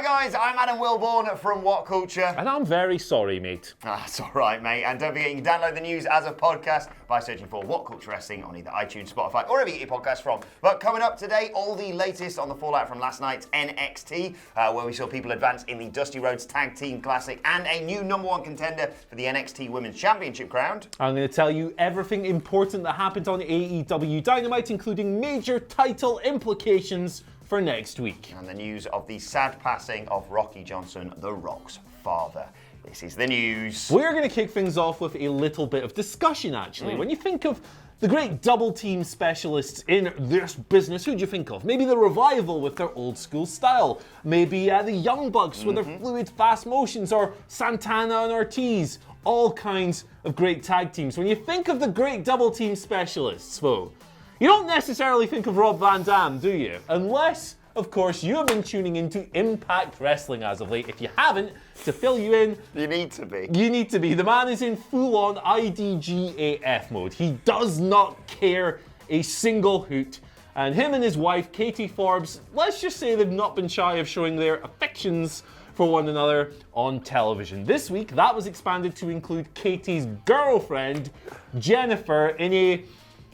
Hi guys, I'm Adam Wilborn from WhatCulture. And I'm very sorry, mate. That's all right, mate. And don't forget, you can download the news as a podcast by searching for WhatCulture Wrestling on either iTunes, Spotify, or wherever you get your podcasts from. But coming up today, all the latest on the fallout from last night's NXT, where we saw people advance in the Dusty Rhodes Tag Team Classic and a new #1 contender for the NXT Women's Championship crown. I'm going to tell you everything important that happened on AEW Dynamite, including major title implications for next week. And the news of the sad passing of Rocky Johnson, The Rock's father. This is the news. We're going to kick things off with a little bit of discussion, actually. When you think of the great double team specialists in this business, who do you think of? Maybe the Revival with their old school style. Maybe the Young Bucks with their fluid, fast motions, or Santana and Ortiz. All kinds of great tag teams. When you think of the great double team specialists, though, you don't necessarily think of Rob Van Dam, do you? Unless, of course, you have been tuning into Impact Wrestling as of late. If you haven't, to fill you in... You need to be. You need to be. The man is in full-on IDGAF mode. He does not care a single hoot. And him and his wife, Katie Forbes, let's just say they've not been shy of showing their affections for one another on television. This week, that was expanded to include Katie's girlfriend, Jennifer, in a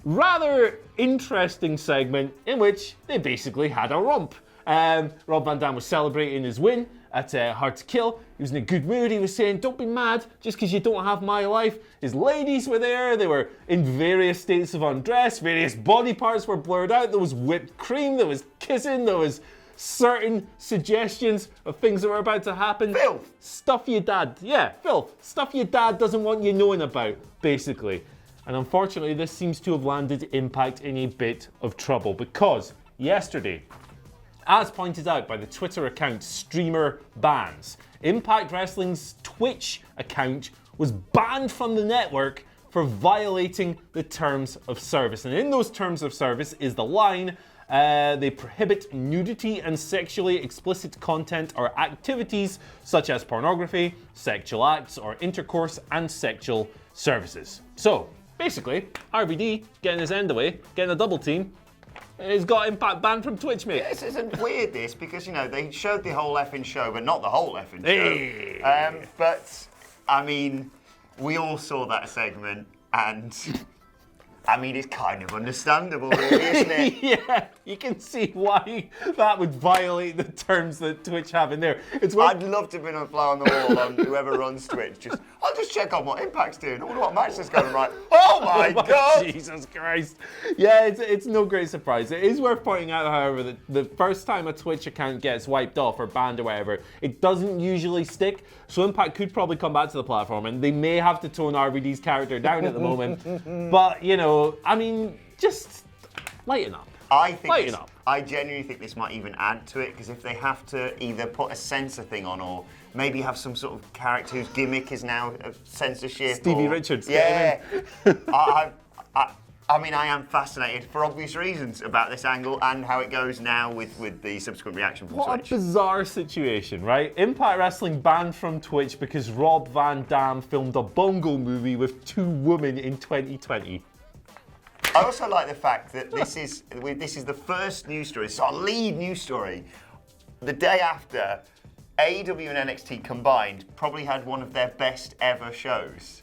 rather interesting segment in which they basically had a romp. Rob Van Dam was celebrating his win at Hard to Kill. He was in a good mood. He was saying, don't be mad just because you don't have my life. His ladies were there. They were in various states of undress. Various body parts were blurred out. There was whipped cream. There was kissing. There was certain suggestions of things that were about to happen. Filth. Stuff your dad. Yeah, filth. Stuff your dad doesn't want you knowing about, basically. And unfortunately, this seems to have landed Impact in a bit of trouble because yesterday, as pointed out by the Twitter account Streamer Bans, Impact Wrestling's Twitch account was banned from the network for violating the terms of service. And in those terms of service is the line, they prohibit nudity and sexually explicit content or activities such as pornography, sexual acts or intercourse, and sexual services. So, basically, RVD getting his end away, getting a double team. He's got Impact banned from Twitch, mate. This isn't weird, this, because, you know, they showed the whole effing show, but not the whole effing show. Hey. But, I mean, we all saw that segment, and... I mean, it's kind of understandable, really, isn't it? Yeah, you can see why that would violate the terms that Twitch have in there. I'd love to have been a fly on the wall on whoever runs Twitch. I'll just check on what Impact's doing. I wonder what match is going right. Oh my God! Jesus Christ. Yeah, it's no great surprise. It is worth pointing out, however, that the first time a Twitch account gets wiped off or banned or whatever, it doesn't usually stick. So Impact could probably come back to the platform, and they may have to tone RVD's character down at the moment. But, you know, I mean, just lighten up. I genuinely think this might even add to it, because if they have to either put a censor thing on or maybe have some sort of character whose gimmick is now censorship. Stevie Richards. Yeah. I mean, I am fascinated for obvious reasons about this angle and how it goes now with the subsequent reaction from Twitch. What a bizarre situation, right? Impact Wrestling banned from Twitch because Rob Van Dam filmed a bongo movie with 2 women in 2020. I also like the fact that this is the first news story, it's our lead news story. The day after, AEW and NXT combined probably had one of their best ever shows.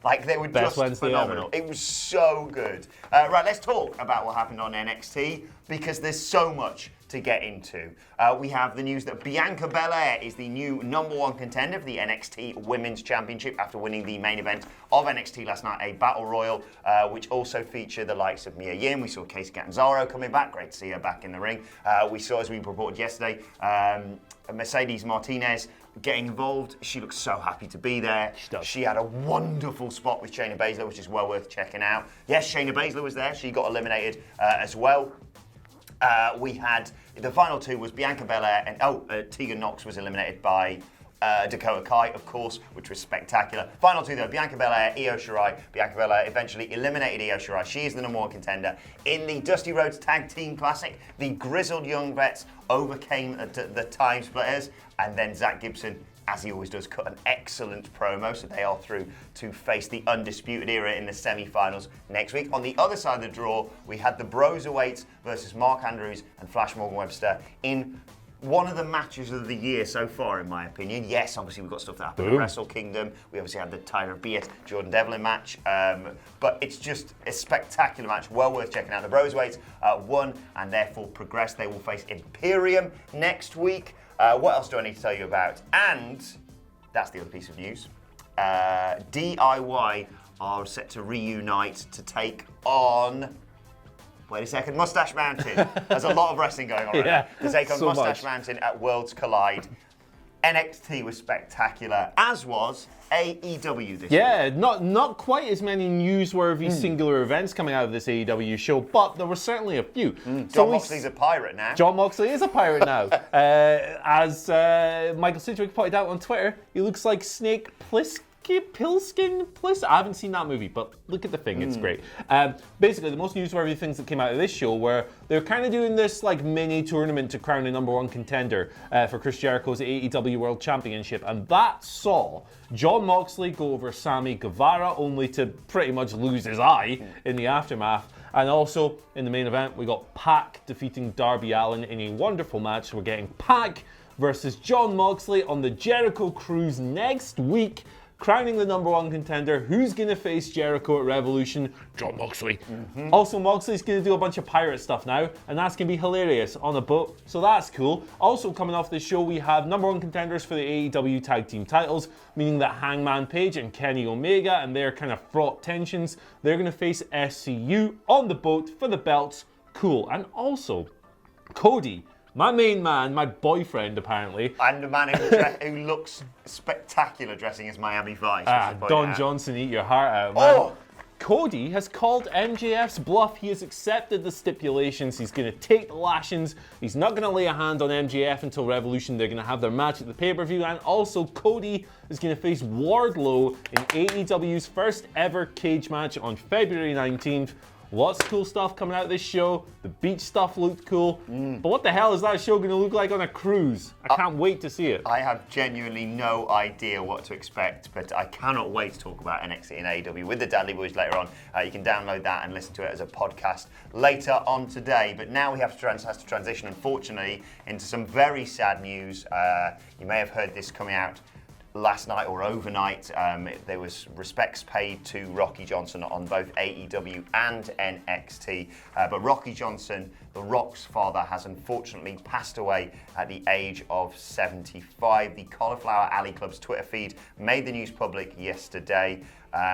Like, they were Best just Wednesday phenomenal. ever. It was so good. Right, let's talk about what happened on NXT, because there's so much to get into. We have the news that Bianca Belair is the new #1 contender for the NXT Women's Championship after winning the main event of NXT last night, a Battle Royal, which also featured the likes of Mia Yim. We saw Kacy Catanzaro coming back. Great to see her back in the ring. We saw, as we reported yesterday, Mercedes Martinez getting involved. She looks so happy to be there. She does. She had a wonderful spot with Shayna Baszler, which is well worth checking out. Yes, Shayna Baszler was there. She got eliminated as well. We had the final 2 was Bianca Belair and Tegan Nox was eliminated by Dakota Kai, of course, which was spectacular. Final 2 though, Bianca Belair, Io Shirai. Bianca Belair eventually eliminated Io Shirai. She is the #1 contender. In the Dusty Rhodes Tag Team Classic, the grizzled young vets overcame the Time Splitters, and then Zach Gibson, as he always does, cut an excellent promo, so they are through to face the Undisputed Era in the semi-finals next week. On the other side of the draw, we had the Broserweights versus Mark Andrews and Flash Morgan Webster in one of the matches of the year so far, in my opinion. Yes, obviously we've got stuff that happened at Wrestle Kingdom. We obviously had the Tyler Beat, Jordan Devlin match. But it's just a spectacular match, well worth checking out. The Broserweights won and therefore progressed. They will face Imperium next week. What else do I need to tell you about? And that's the other piece of news. DIY are set to reunite to take on... Wait a second, Mustache Mountain. There's a lot of wrestling going on right now. To take on Mustache Mountain at Worlds Collide. NXT was spectacular, as was AEW this week. Yeah, not quite as many newsworthy singular events coming out of this AEW show, but there were certainly a few. John Moxley's a pirate now. John Moxley is a pirate now. As Michael Sidgwick pointed out on Twitter, he looks like Snake Plissken. I haven't seen that movie, but look at the thing, it's great. Basically, the most newsworthy things that came out of this show were they're kind of doing this like mini tournament to crown a #1 contender for Chris Jericho's AEW World Championship, and that saw John Moxley go over Sammy Guevara, only to pretty much lose his eye in the aftermath. And also, in the main event, we got Pac defeating Darby Allin in a wonderful match. We're getting Pac versus John Moxley on the Jericho Cruise next week, crowning the #1 contender. Who's going to face Jericho at Revolution? John Moxley. Also, Moxley's going to do a bunch of pirate stuff now, and that's going to be hilarious on a boat, so that's cool. Also, coming off this show, we have #1 contenders for the AEW Tag Team titles, meaning that Hangman Page and Kenny Omega and their kind of fraught tensions, they're going to face SCU on the boat for the belts. Cool. And also, Cody, my main man, my boyfriend apparently. And a man who looks spectacular dressing as Miami Vice. Don Johnson, eat your heart out, man. Oh! Cody has called MJF's bluff. He has accepted the stipulations. He's going to take the lashings. He's not going to lay a hand on MJF until Revolution. They're going to have their match at the pay-per-view. And also, Cody is going to face Wardlow in AEW's first ever cage match on February 19th. Lots of cool stuff coming out of this show. The beach stuff looked cool. But what the hell is that show going to look like on a cruise? I can't wait to see it. I have genuinely no idea what to expect, but I cannot wait to talk about NXT and AEW with the Dudley Boys later on. You can download that and listen to it as a podcast later on today. But now we have to transition, unfortunately, into some very sad news. You may have heard this coming out last night or overnight. There was respects paid to Rocky Johnson on both AEW and NXT. But Rocky Johnson, The Rock's father, has unfortunately passed away at the age of 75. The Cauliflower Alley Club's Twitter feed made the news public yesterday,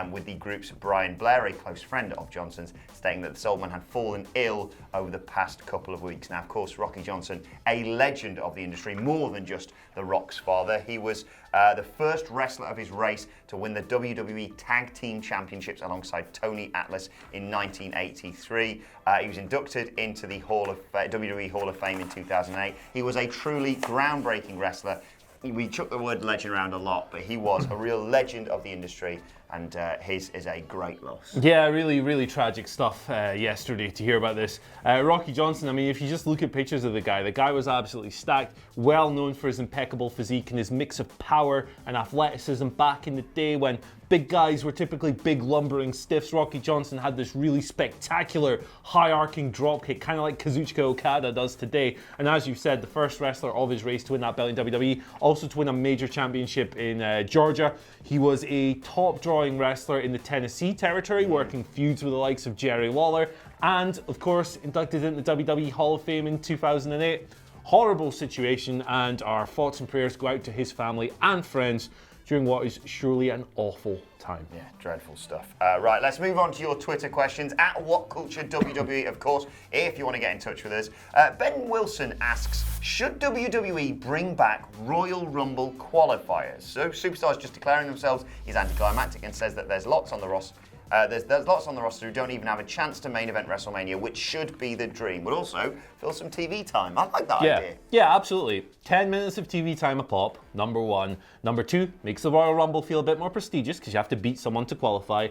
with the group's Brian Blair, a close friend of Johnson's, stating that the Soul Man had fallen ill over the past couple of weeks. Now, of course, Rocky Johnson, a legend of the industry, more than just The Rock's father. He was the first wrestler of his race to win the WWE Tag Team Championships alongside Tony Atlas in 1983. He was inducted into the WWE Hall of Fame in 2008. He was a truly groundbreaking wrestler. We chuck the word legend around a lot, but he was a real legend of the industry, and his is a great loss. Yeah, really, really tragic stuff yesterday to hear about this. Rocky Johnson, I mean, if you just look at pictures of the guy was absolutely stacked, well known for his impeccable physique and his mix of power and athleticism back in the day when big guys were typically big lumbering stiffs. Rocky Johnson had this really spectacular high-arcing dropkick, kind of like Kazuchika Okada does today. And as you said, the first wrestler of his race to win that belt in WWE, also to win a major championship in Georgia. He was a top-drawing wrestler in the Tennessee territory, working feuds with the likes of Jerry Lawler, and of course inducted into the WWE Hall of Fame in 2008. Horrible situation, and our thoughts and prayers go out to his family and friends during what is surely an awful time. Yeah, dreadful stuff. Right, let's move on to your Twitter questions. At WhatCulture WWE, of course, if you want to get in touch with us. Ben Wilson asks, should WWE bring back Royal Rumble qualifiers? So superstars just declaring themselves is anticlimactic, and says that there's lots on the roster. There's lots on the roster who don't even have a chance to main event WrestleMania, which should be the dream. But also, fill some TV time. I like that idea. Yeah, absolutely. 10 minutes of TV time a pop, number one. Number two, makes the Royal Rumble feel a bit more prestigious because you have to beat someone to qualify.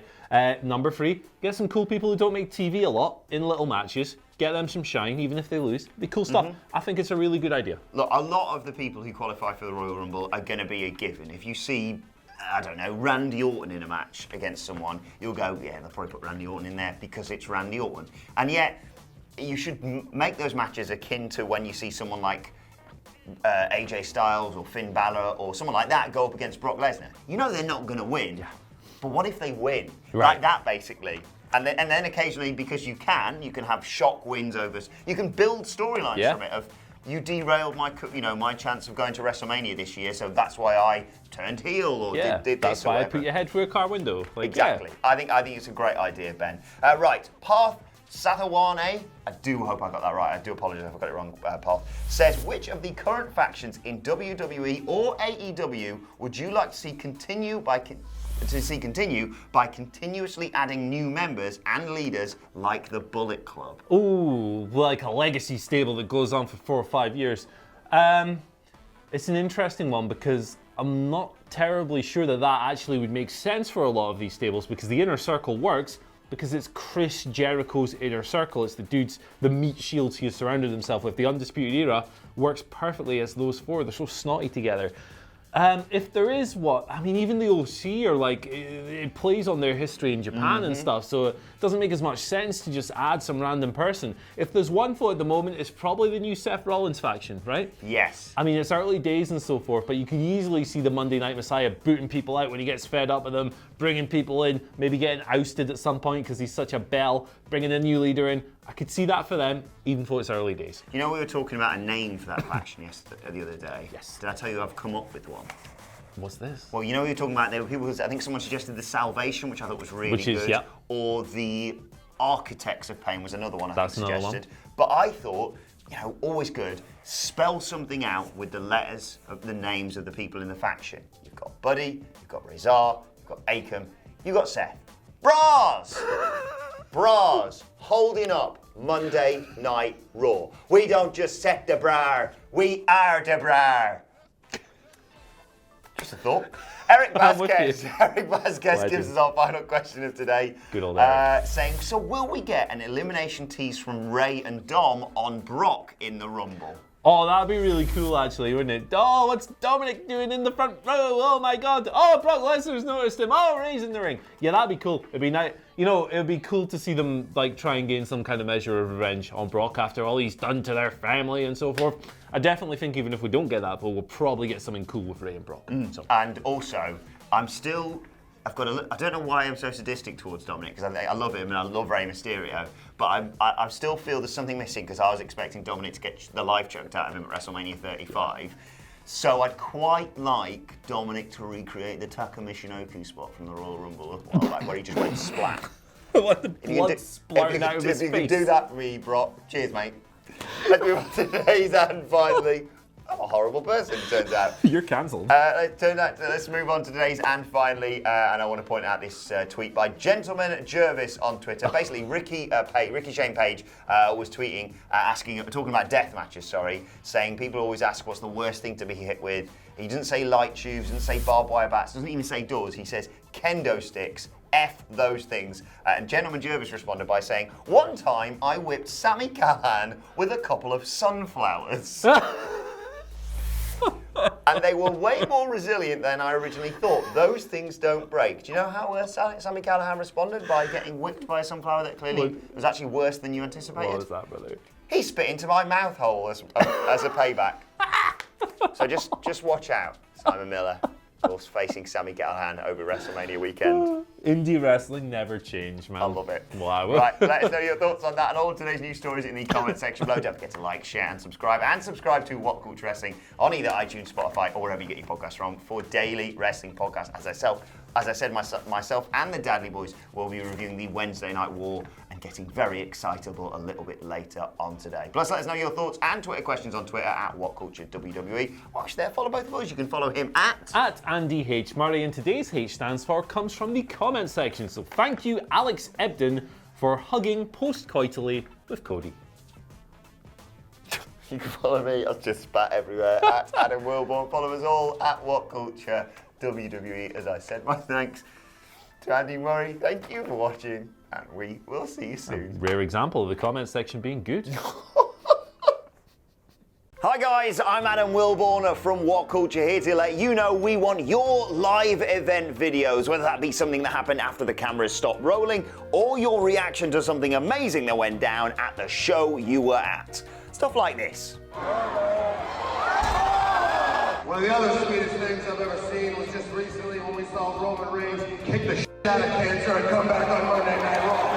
Number three, get some cool people who don't make TV a lot in little matches. Get them some shine, even if they lose. Be cool stuff. I think it's a really good idea. Look, a lot of the people who qualify for the Royal Rumble are going to be a given. If you see, I don't know, Randy Orton in a match against someone, you'll go, yeah, they'll probably put Randy Orton in there because it's Randy Orton. And yet, you should make those matches akin to when you see someone like AJ Styles or Finn Balor or someone like that go up against Brock Lesnar. You know they're not going to win. Yeah. But what if they win? Right. Like that, basically. And then occasionally, because you can have shock wins over. You can build storylines from it. Of you derailed my chance of going to WrestleMania this year, so that's why I turned heel or did this. That's why I put your head through a car window. Exactly. I think it's a great idea, Ben. Right, Parth Sathawane, I do hope I got that right. I do apologise if I got it wrong, Parth, says, which of the current factions in WWE or AEW would you like to see continue by continuously adding new members and leaders like the Bullet Club? Ooh, like a legacy stable that goes on for 4 or 5 years. It's an interesting one because I'm not terribly sure that actually would make sense for a lot of these stables, because the Inner Circle works because it's Chris Jericho's Inner Circle. It's the dudes, the meat shields he has surrounded himself with. The Undisputed Era works perfectly as those four. They're so snotty together. If there is even the OC are like, it plays on their history in Japan and stuff, so it doesn't make as much sense to just add some random person. If there's one thought at the moment, it's probably the new Seth Rollins faction, right? Yes. I mean, it's early days and so forth, but you can easily see the Monday Night Messiah booting people out when he gets fed up with them, bringing people in, maybe getting ousted at some point because he's such a bell, bringing a new leader in. I could see that for them, even though it's early days. You know, we were talking about a name for that faction the other day. Yes. Did I tell you I've come up with one? What's this? Well, you know, we were talking about, there were people, I think someone suggested the Salvation, which I thought was really good. Yeah. Or the Architects of Pain was another one I think suggested. Another one. But I thought, always good, spell something out with the letters of the names of the people in the faction. You've got Buddy, you've got Rezar, you've got Akam, you've got Seth. Bras! Bras, holding up Monday Night Raw. We don't just set the brar, we are the brar. Just a thought. Eric Vasquez gives us our final question of today. Good old Eric. Saying, so will we get an elimination tease from Ray and Dom on Brock in the Rumble? Oh, that'd be really cool, actually, wouldn't it? Oh, what's Dominic doing in the front row? Oh my God! Oh, Brock Lesnar's noticed him. Oh, Ray's in the ring. Yeah, that'd be cool. It'd be nice. It'd be cool to see them try and gain some kind of measure of revenge on Brock after all he's done to their family and so forth. I definitely think even if we don't get that, we'll probably get something cool with Ray and Brock. So. And also, I don't know why I'm so sadistic towards Dominic, because I love him and I love Rey Mysterio, but I still feel there's something missing, because I was expecting Dominic to get the life choked out of him at WrestleMania 35. So I'd quite like Dominic to recreate the Taka Michinoku spot from the Royal Rumble a while back, where he just went splat. What, the blood splurting out of his face? If you can do that for me, Brock, cheers, mate. Let's move on to today's and finally. I'm a horrible person, it turns out. You're cancelled. Let's move on to today's and finally, and I want to point out this tweet by Gentleman Jervis on Twitter. Basically, Ricky Shane Page was tweeting, talking about death matches, saying people always ask what's the worst thing to be hit with. He doesn't say light tubes, doesn't say barbed wire bats, doesn't even say doors. He says kendo sticks. F those things. And Gentleman Jervis responded by saying, one time I whipped Sami Callihan with a couple of sunflowers. And they were way more resilient than I originally thought. Those things don't break. Do you know how Sami Callihan responded? By getting whipped by a sunflower that clearly was actually worse than you anticipated? What was that, brother? He spit into my mouth hole as a payback. So just watch out, Simon Miller. Was facing Sami Callihan over WrestleMania weekend. Indie wrestling never changed, man. I love it. Wow. Right, let us know your thoughts on that and all today's news stories in the comment section below. Don't forget to like, share, and subscribe. And subscribe to WhatCulture Wrestling on either iTunes, Spotify, or wherever you get your podcasts from for daily wrestling podcasts. As I said, myself and the Dadley Boys will be reviewing the Wednesday Night War and getting very excitable a little bit later on today. Plus, let us know your thoughts and Twitter questions on Twitter at WhatCultureWWE. Watch there, follow both of us. You can follow him at Andy H. Murray, and today's H stands for comes from the comment section. So thank you, Alex Ebden, for hugging post-coitally with Cody. You can follow me, I'll just spat everywhere, at Adam Wilborn. Follow us all at WhatCultureWWE. As I said, my thanks to Andy Murray. Thank you for watching, and we will see you soon. A rare example of the comment section being good. Hi guys, I'm Adam Wilborn from WhatCulture, here to let you know we want your live event videos, whether that be something that happened after the cameras stopped rolling, or your reaction to something amazing that went down at the show you were at. Stuff like this. One of the other sweetest things I've ever seen was just recently when we saw Roman Reigns kick the shit out of cancer and come back on Monday Night Raw.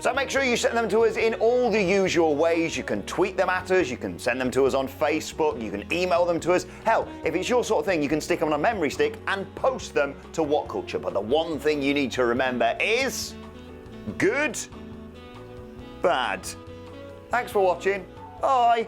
So make sure you send them to us in all the usual ways. You can tweet them at us, you can send them to us on Facebook, you can email them to us. Hell, if it's your sort of thing, you can stick them on a memory stick and post them to WhatCulture. But the one thing you need to remember is good, bad. Thanks for watching. Bye.